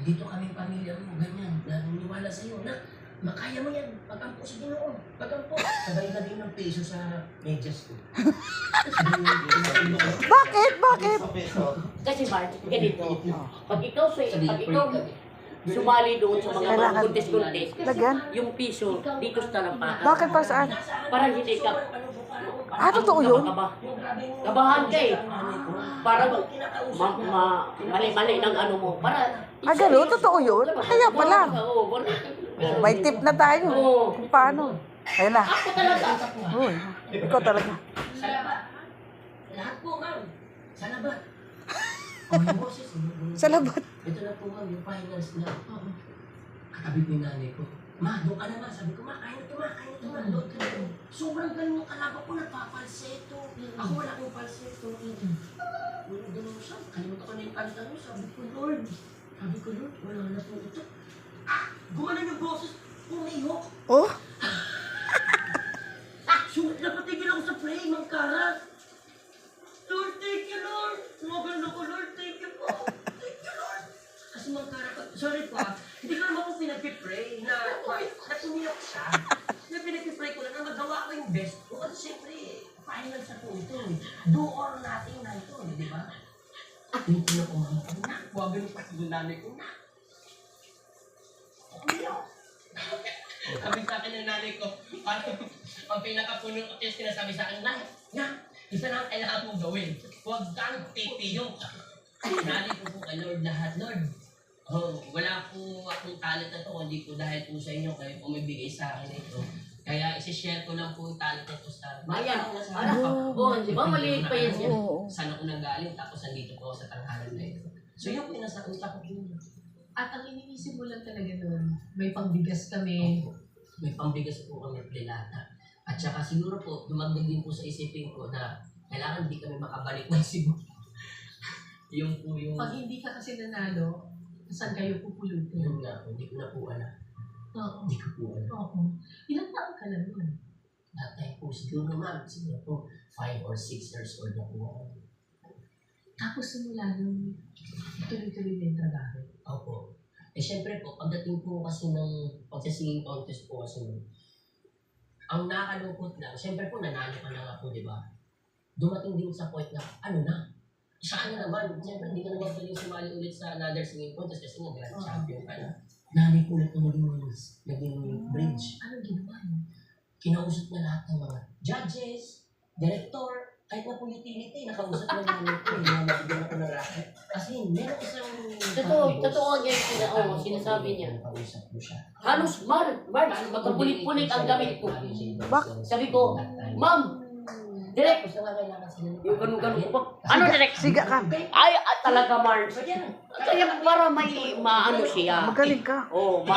dito kaming pamilya mo, ganyan, naniniwala sa'yo na makaya mo yan, pag-ampo sa Ginoo, pag-ampo. Sabay na din ng peso sa medyas ko. Bakit? Bakit? Kasi Mark, ganito. Pag ikaw sumali doon sa mga Kailangan. contest-contest, Lagyan? yung piso dito sa talampakan. Bakit para saan? Para hindi ka... Totoo yun? Kabahan ka eh. Para mali-mali ng ano mo. Para... Gano'n? Totoo yun? Kaya pala. Oo, May tip na tayo. Oo. Kung paano. Ayun na. Ako talaga. Uy, ikaw talaga. Sa labat. Lahat po, ma'am. Sa labat. Yung boses, Sa labat. ito na po, ma'am, yung finals na. Katabi ko yung nanay ko. Ma, doon ka na ma. Sabi ko, ma, kaya na ito, ma. Kaya na ito, ma. Doon ka na. Sobrang ganun yung kalaban ko, nagpapalseto. Ako wala akong palseto. Doon siya. Kalimutan ko na yung kanta mo. Sabi ko, Lord, wala na po ito. Gumanan yung boses. Umihok. Oh? Napatigil ako sa pray, Mang Kara. Lord, thank you, Lord. Sumagal ako, Lord, thank you po. Thank you, Lord. Kasi Mang Kara, sorry po hindi ko naman po pinag-pray na tumilok siya. Na pinag-pray ko na magawa ko yung best ko. Kasi siyempre, final sa po ito. Do or nothing na ito, di ba? Hindi na ko mga anak. Huwag yung pati yung nanay ko na. Sabi sa akin ng nanay ko, pag pinakapuno ko yung sinasabi sa akin, isa na ang kailangan mong gawin. Huwag kang titiyo. Nanay ko po kay Lord lahat, Lord. Wala po akong talent na to, hindi po dahil po sa inyo, kayo po may bigay sa akin ito. Kaya isi-share ko lang po yung talent na to sa... Ayan. Di ba maliit pa yan siya? Saan ako nanggaling, tapos nandito po ako sa tanghalan na ito. So yung pinasakita ko yun. At ang iniisip mo lang talaga nun, may pangbigas kami. May pambigas po kami prilata. At saka siguro po, dumagdag din po sa isipin ko na kailangan hindi kami makabalik ng Cebu. Yung po yung... Pag hindi ka kasi nanalo, saan kayo pupulutin? Yun nga po, hindi ko na po alam. Oo. Hindi ko po alam. Oo. Ilang taon ka lang nun? Datay po, siguro ma'am, siguro po, 5 or 6 years old na po ako. Tapos simula nung tuloy-tuloy na yung trabaho. Opo. Eh syempre po, pagdating po kasi ng pagsasinging contest po kasi ang nakakalungkot lang, syempre po nanalo ka na nga po, di ba? Dumating din sa point na, ano na? Saan na naman? Syempre, hindi ka naman pwedeng sumali ulit sa another singing contest kasi nga grand champion ka na. Nanay ko ulit na naging bridge. Anong ginawa mo? Kinausap na lahat ng mga judges, director, kahit na po utility, nakausap na namin ko, hindi na mabigyan ako ng racket. Kasi meron isang... Totoo yan sinasabi niya. Nakausap ko siya. Halos Mark, magkapulit-pulit ang damit ko. Bakit? Sabi ko, Ma'am, direct. Yung ganun-ganun ko pa. Ano direct? Siga ka. Ay, talaga Mark. Kaya para may maano siya. Magaling ka. Oo,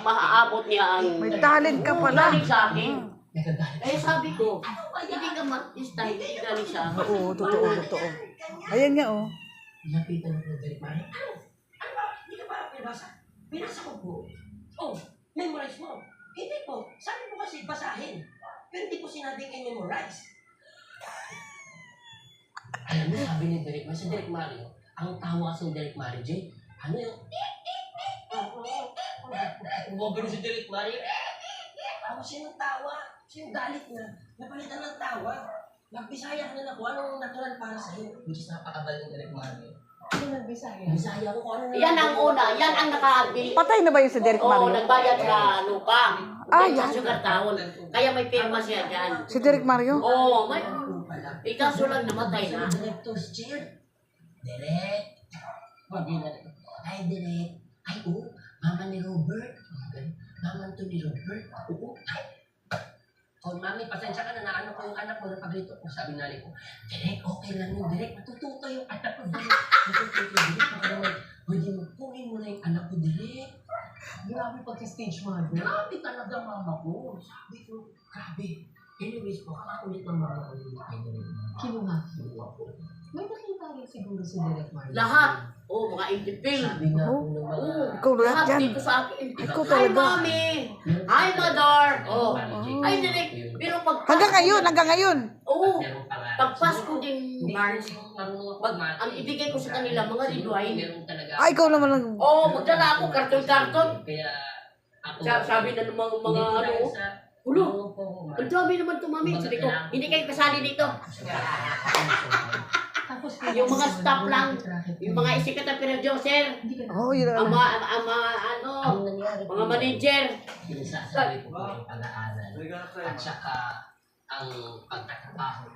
maaabot niya ang... May talent ka pala. Galing sa akin. Nagagalit. Kaya sabi ko, hindi ka mag-style, hindi galing sa akin. Oo, totoo. Ayan nga, oh. Lapitan ako ng Derek Mari. Ano? Ano ba? Hindi ka ba pinabasa? Binasa ko po. Oh, memorize mo. Hindi po. Sabi mo kasi basahin. Pero hindi po sinabing i-memorize. Alam mo, sabi ni Derek Mari, si Derek Mari, ang tawa kasi ni Derek Mari, Jay, ano yung... Huwag ganun si Derek Mari. Ako siya ng tawa. Siya yung galit niya. Napalitan ng tawa. Nagbisaya ka na kung anong natural para sa'yo. Which is napakabal ng Derek Mari. Ano nagbisaya? Bisaya ko kung ano Yan ang una, yan ang nakabili. Patay na ba yung si Derek Oo, Mario? nagbayad sa lupa. Yan. Sa sugar town. Kaya may pirma siya dyan. Si Derek Mario? Oo, may... Ikaso lang namatay na. Director's chair. Direk. Wag yun na. Ay, Direk. Ay, oo. Mama ni Robert. Mama to ni Robert. Oo. Ay. Oh, mami, pasensya ka na naano ko yung anak mo na paglito ko. Sabi nali ko, Direk, okay lang yun. Direk, matututo yung anak ko. Direk, matututo yung Direk. Baka naman, pwede mo, kunin mo na yung anak ko, Direk. Grabe pagka-stage mother. Grabe talaga mama ko. Sabi ko, grabe. Anyways po, kakaulit ng mama ko yung kay Direk. Kinuha. Kinuha ko. May nakita rin siguro si Derek Mario. Lahat. Oo, mga indipil. Sabi nga Oo. po ng mga... Oo, Ikaw lahat lahat yan. dito sa akin. Ikaw Hi, talaga. Mami. Hi, Mother. Oh. Ay, direct. Pero pag... Hanggang ngayon. Oo. Merong pangalan. Pag Pasko din, Hindi March, ko marunong ako pag, mag-mate. ang ibigay ko sa kanila, mga rewind. Meron talaga. Ay, ikaw naman lang. Oo, magdala ako, karton-karton. Kaya ako. Sabi na ng mga ano, ulo, ang dami naman ito, mami. Sabi ko, hindi kayo kasali dito. Tapos, Yung mga staff lang, yung mga isikat na producer, Hindi ka Oh, yun ang na. mga ano, mga manager. Sinasabi ko po yung pag-aaral at saka ang pagtatrabaho.